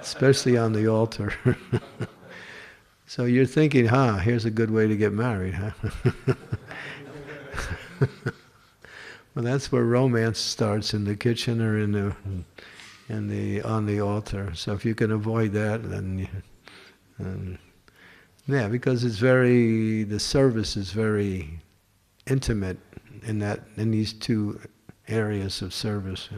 especially on the altar. So you're thinking, here's a good way to get married, huh? Well, that's where romance starts, in the kitchen or on the altar. So if you can avoid that, then because the service is very intimate in these two areas of service,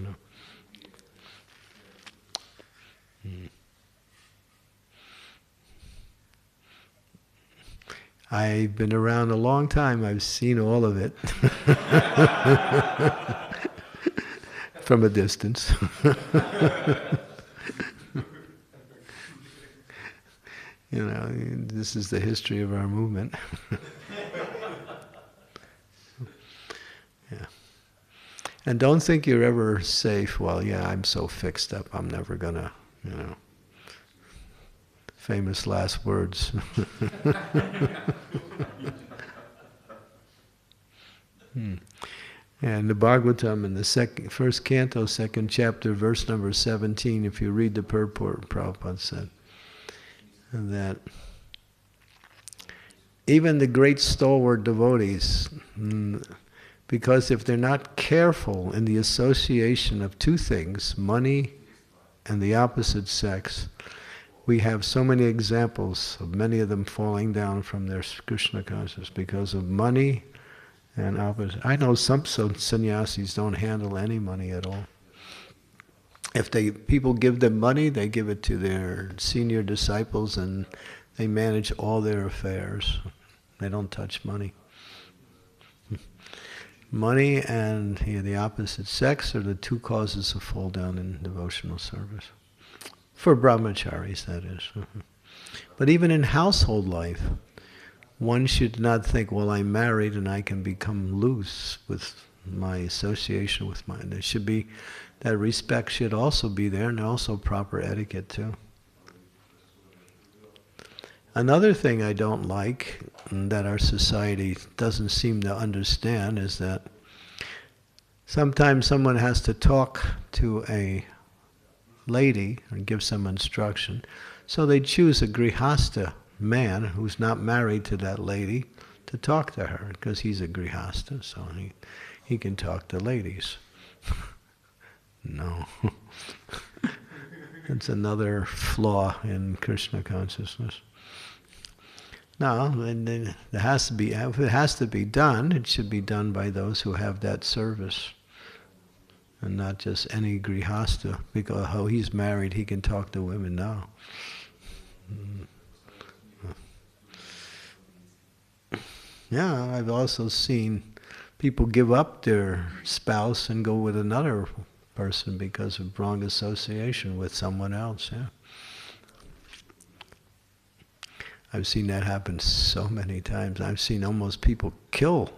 I've been around a long time. I've seen all of it from a distance. This is the history of our movement. Yeah. And don't think you're ever safe. Well, I'm so fixed up, I'm never gonna, famous last words. And the Bhagavatam in the first canto, second chapter, verse number 17, if you read the purport, Prabhupada said that even the great stalwart devotees, because if they're not careful in the association of two things, money and the opposite sex, we have so many examples of many of them falling down from their Krishna consciousness because of money and opposite. I know some sannyasis don't handle any money at all. If people give them money, they give it to their senior disciples and they manage all their affairs. They don't touch money. Money and the opposite sex are the two causes of fall down in devotional service. For brahmacharis, that is. But even in household life, one should not think, well, I'm married and I can become loose with my association with mine. There should be, that respect should also be there, and also proper etiquette too. Another thing I don't like, that our society doesn't seem to understand, is that sometimes someone has to talk to a lady and give some instruction, so they choose a grihasta man who's not married to that lady to talk to her, because he's a grihasta, so he can talk to ladies. No. That's another flaw in Krishna consciousness. No, and then it has to be, if it has to be done, it should be done by those who have that service, and not just any grihasta, because he's married, he can talk to women. No. Yeah, I've also seen people give up their spouse and go with another person because of wrong association with someone else. Yeah, I've seen that happen so many times. I've seen almost people kill.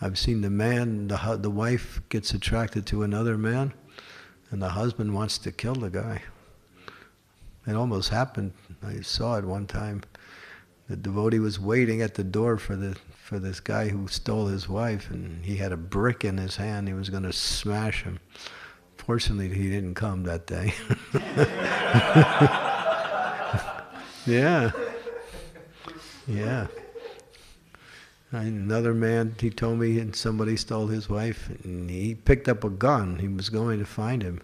I've seen the wife gets attracted to another man, and the husband wants to kill the guy. It almost happened. I saw it one time. The devotee was waiting at the door for this guy who stole his wife, and he had a brick in his hand. He was going to smash him. Fortunately, he didn't come that day. Yeah. Yeah. Another man, he told me somebody stole his wife, and he picked up a gun. He was going to find him.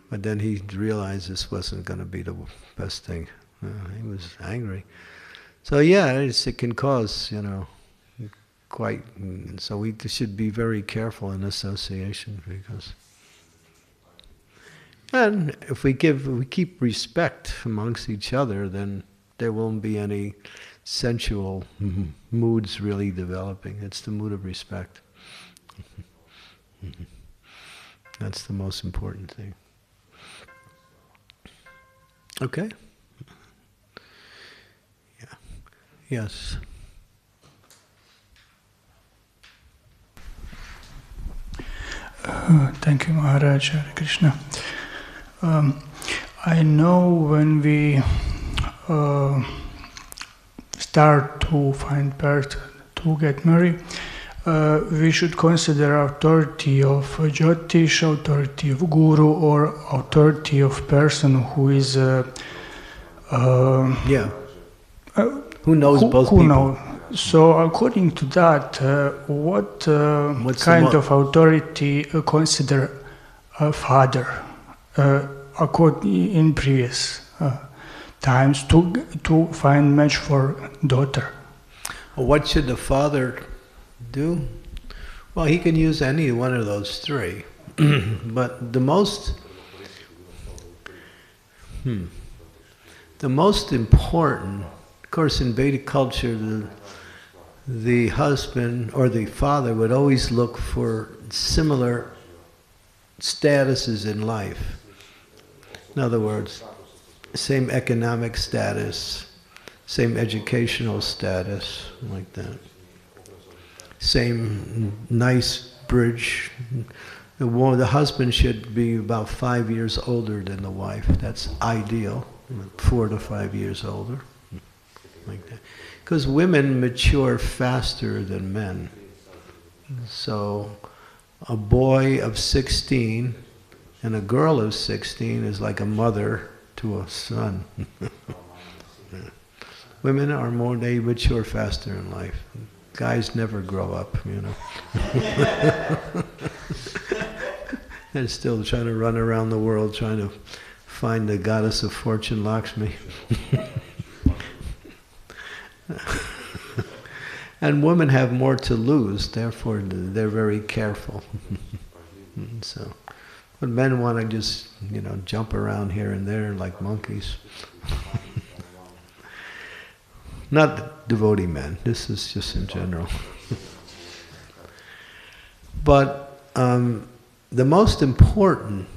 But then he realized this wasn't going to be the best thing. He was angry. So yeah, it can cause, quite. So we should be very careful in association, because. And if we keep respect amongst each other, then there won't be any sensual moods really developing. It's the mood of respect. That's the most important thing. Okay? Yeah. Yes. Thank you, Maharaj. Hare Krishna. I know when we start to find person to get married, we should consider authority of Jyotish, authority of Guru, or authority of person who is Who knows both who people? know? So according to that, what kind of authority consider a father in previous times to find match for daughter? What should the father do? Well, he can use any one of those three. But the most important, of course, in Vedic culture, the husband or the father would always look for similar statuses in life. In other words, same economic status, same educational status, like that. Same nice bridge. The husband should be about 5 years older than the wife. That's ideal, 4 to 5 years older, like that. Because women mature faster than men. So a boy of 16 and a girl of 16 is like a mother to a son. Women are they mature faster in life. Guys never grow up, you know. They're still trying to run around the world trying to find the goddess of fortune, Lakshmi. And women have more to lose, therefore they're very careful. So, but men want to just, jump around here and there like monkeys. Not devotee men, this is just in general. But the most important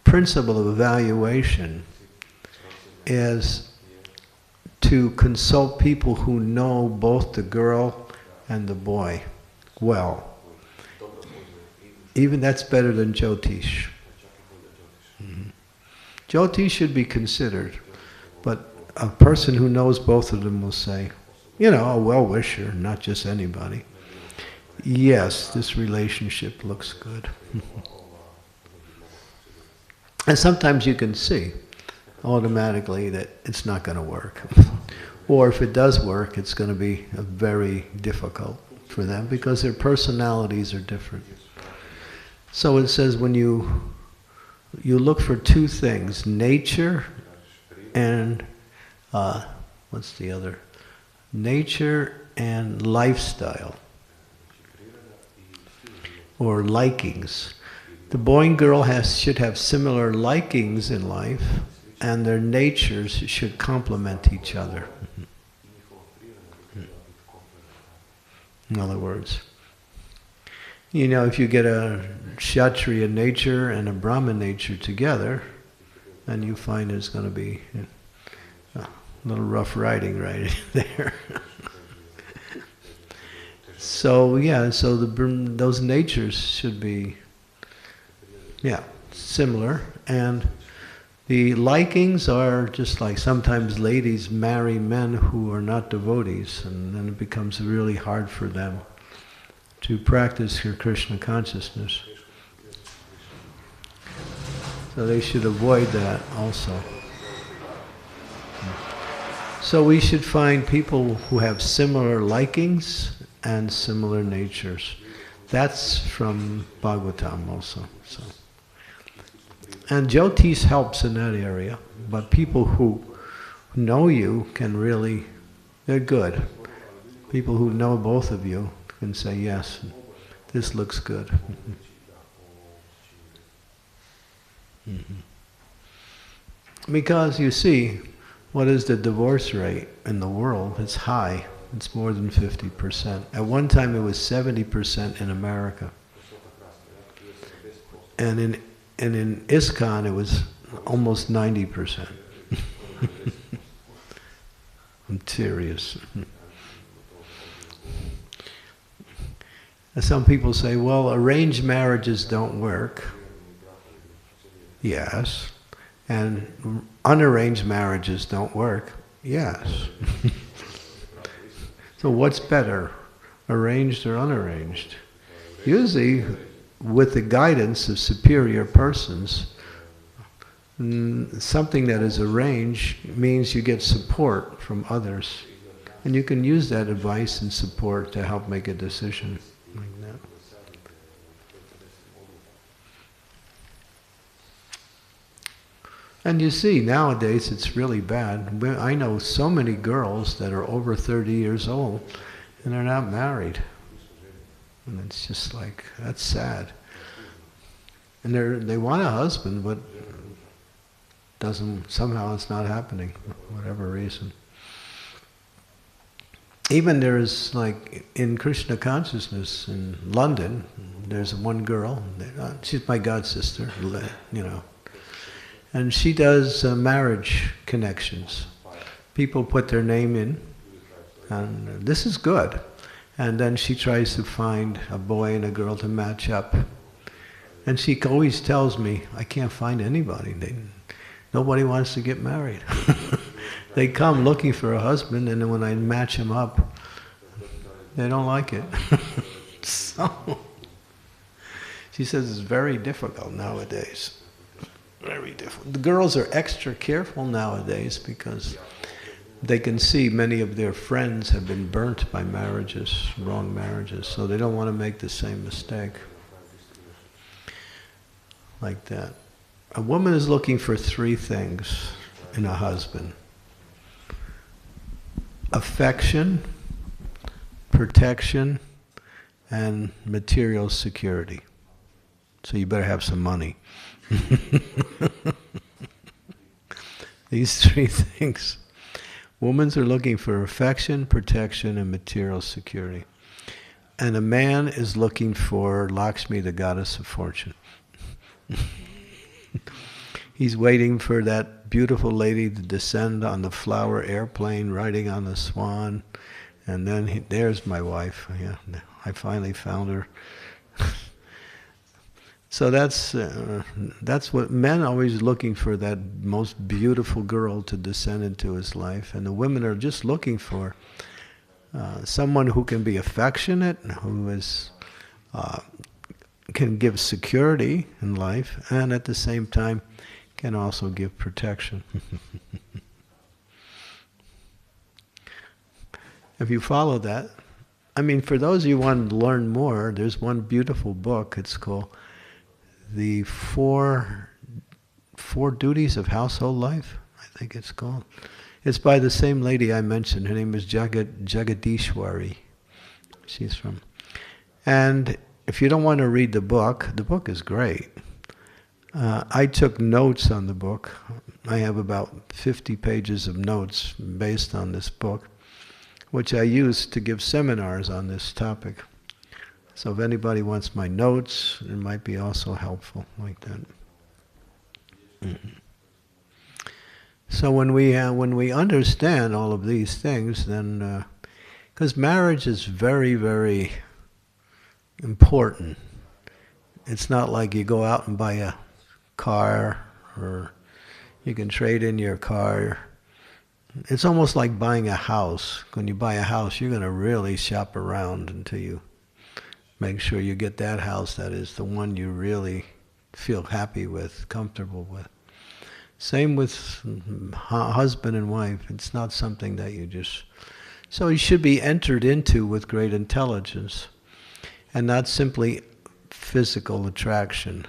principle of evaluation is to consult people who know both the girl and the boy well. Even that's better than Jyotish. Jyotish should be considered, but a person who knows both of them will say, a well-wisher, not just anybody, yes, this relationship looks good. And sometimes you can see automatically that it's not going to work. Or if it does work, it's going to be very difficult for them because their personalities are different. So it says when you look for two things, nature and what's the other? Nature and lifestyle, or likings. The boy and girl should have similar likings in life, and their natures should complement each other. In other words, if you get a Kshatriya nature and a Brahmin nature together, then you find it's going to be a little rough riding right there. So those natures should be similar, and the likings are just like sometimes ladies marry men who are not devotees, and then it becomes really hard for them to practice your Krishna consciousness. So they should avoid that also. So we should find people who have similar likings and similar natures. That's from Bhagavatam also. So. And Jyotish helps in that area, but people who know you can really, they're good. People who know both of you can say, yes, this looks good. Because you see, what is the divorce rate in the world? It's high. It's more than 50%. At one time it was 70% in America. And in ISKCON it was almost 90%. I'm serious. Some people say, well, arranged marriages don't work. Yes. And unarranged marriages don't work. Yes. So what's better, arranged or unarranged? Usually, with the guidance of superior persons, something that is arranged means you get support from others. And you can use that advice and support to help make a decision like that. And you see, nowadays it's really bad. I know so many girls that are over 30 years old and they're not married. And it's just like, that's sad. And they want a husband, but somehow it's not happening, for whatever reason. Even there's like, in Krishna consciousness in London, there's one girl, she's my god sister, you know. And she does marriage connections. People put their name in, and this is good. And then she tries to find a boy and a girl to match up. And she always tells me, I can't find anybody. Nobody wants to get married. They come looking for a husband, and then when I match them up, they don't like it. So, she says it's very difficult nowadays. Very difficult. The girls are extra careful nowadays because they can see many of their friends have been burnt by marriages, wrong marriages, so they don't want to make the same mistake. Like that. A woman is looking for 3 things in a husband: affection, protection, and material security. So you better have some money. These 3 things. Women are looking for affection, protection, and material security. And a man is looking for Lakshmi, the goddess of fortune. He's waiting for that beautiful lady to descend on the flower airplane riding on the swan. And then there's my wife. Yeah, I finally found her. So that's what men are always looking for, that most beautiful girl to descend into his life. And the women are just looking for someone who can be affectionate, who is can give security in life, and at the same time can also give protection. If you follow that, I mean, for those of you who want to learn more, there's one beautiful book. It's called The Four Duties of Household Life, I think it's called. It's by the same lady I mentioned. Her name is Jagadishwari. She's from. And if you don't want to read the book is great. I took notes on the book. I have about 50 pages of notes based on this book, which I use to give seminars on this topic. So if anybody wants my notes, it might be also helpful like that. Mm-hmm. So when we understand all of these things, then because marriage is very, very important. It's not like you go out and buy a car, or you can trade in your car. It's almost like buying a house. When you buy a house, you're going to really shop around until you make sure you get that house that is the one you really feel happy with, comfortable with. Same with husband and wife. It's not something that you just... So it should be entered into with great intelligence, and not simply physical attraction.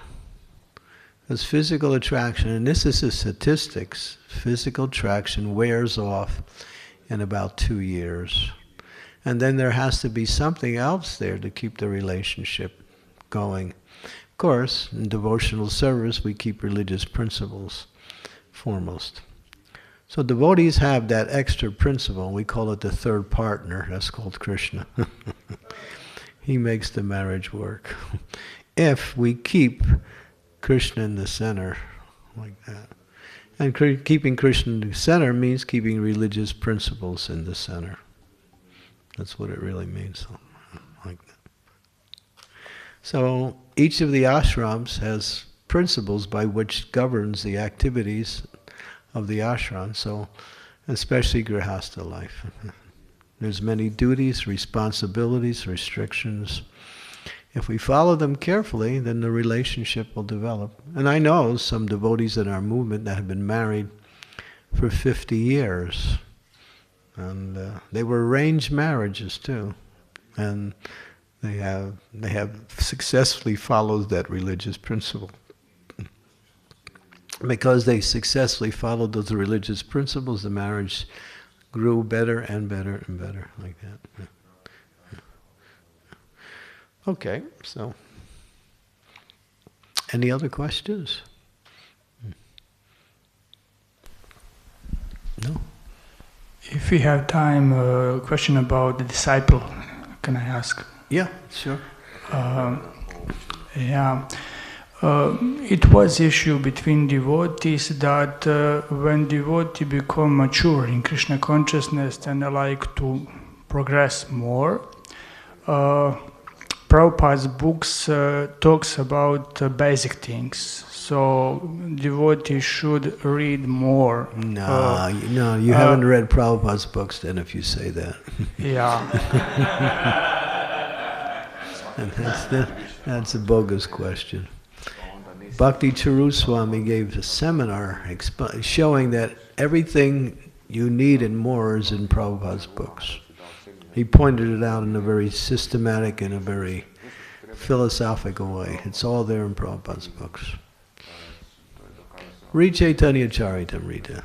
Because physical attraction, and this is the statistics, physical attraction wears off in about 2 years. And then there has to be something else there to keep the relationship going. Of course, in devotional service, we keep religious principles foremost. So devotees have that extra principle. We call it the third partner. That's called Krishna. He makes the marriage work. If we keep Krishna in the center, like that. And keeping Krishna in the center means keeping religious principles in the center. That's what it really means, like that. So each of the ashrams has principles by which governs the activities of the ashram, so especially grihastha life. There's many duties, responsibilities, restrictions, if we follow them carefully, then the relationship will develop. And I know some devotees in our movement that have been married for 50 years. And they were arranged marriages too. And they have successfully followed that religious principle. Because they successfully followed those religious principles, the marriage grew better and better and better, like that. Yeah. Okay, so any other questions? No? If we have time, a question about the disciple, can I ask? Yeah, sure. It was issue between devotees that when devotee become mature in Krishna consciousness and like to progress more, Prabhupada's books talks about basic things. So devotees should read more. No, you haven't read Prabhupada's books then if you say that. Yeah. And that's a bogus question. Bhakti Charuswami gave a seminar showing that everything you need and more is in Prabhupada's books. He pointed it out in a very systematic and a very philosophical way. It's all there in Prabhupada's books. Read Chaitanya Charitamrita.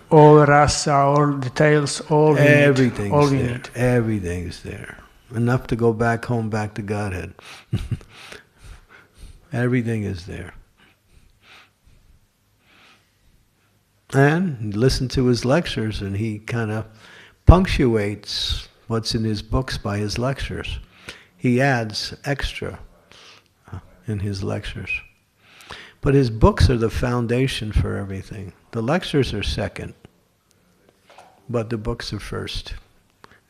All rasa, all details, all we Everything's need. All we there. need. Everything's there. Enough to go back home, back to Godhead. Everything is there. And listen to his lectures, and he kind of punctuates what's in his books by his lectures. He adds extra in his lectures. But his books are the foundation for everything. The lectures are second, but the books are first.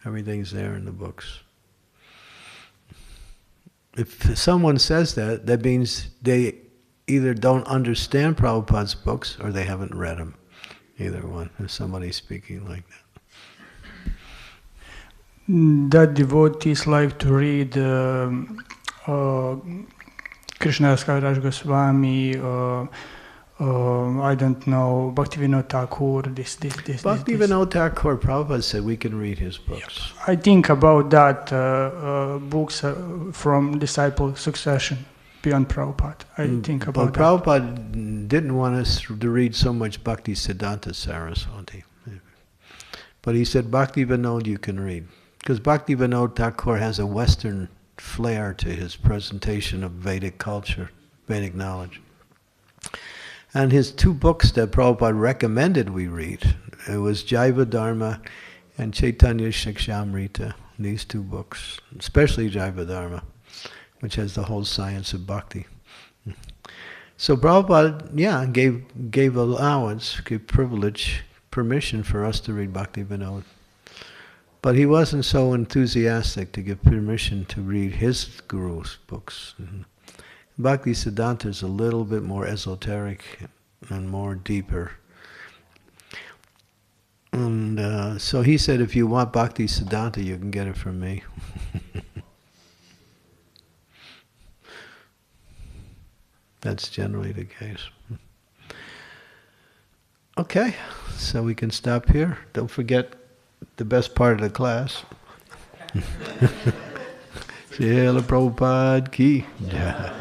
Everything's there in the books. If someone says that, that means they either don't understand Prabhupada's books or they haven't read them. Either one, if somebody's speaking like that. That devotees like to read Krishnadas Kaviraj Goswami, I don't know, Bhaktivinoda Thakur, this. Bhaktivinoda Thakur, Prabhupada said we can read his books. I think about that, books from disciple succession beyond Prabhupada. I think about that. Prabhupada didn't want us to read so much Bhaktisiddhanta Saraswati. But he said Bhaktivinoda you can read. Because Bhaktivinoda Thakur has a Western flair to his presentation of Vedic culture, Vedic knowledge. And his two books that Prabhupada recommended we read, it was Jaiva Dharma and Chaitanya Shikshamrita, these two books, especially Jaiva Dharma, which has the whole science of bhakti. So Prabhupada, gave allowance, gave privilege, permission for us to read Bhaktivinoda. But he wasn't so enthusiastic to give permission to read his guru's books. Bhaktisiddhanta is a little bit more esoteric and more deeper. And so he said, if you want Bhaktisiddhanta, you can get it from me. That's generally the case. Okay, so we can stop here. Don't forget the best part of the class. Srila Prabhupada ki jai.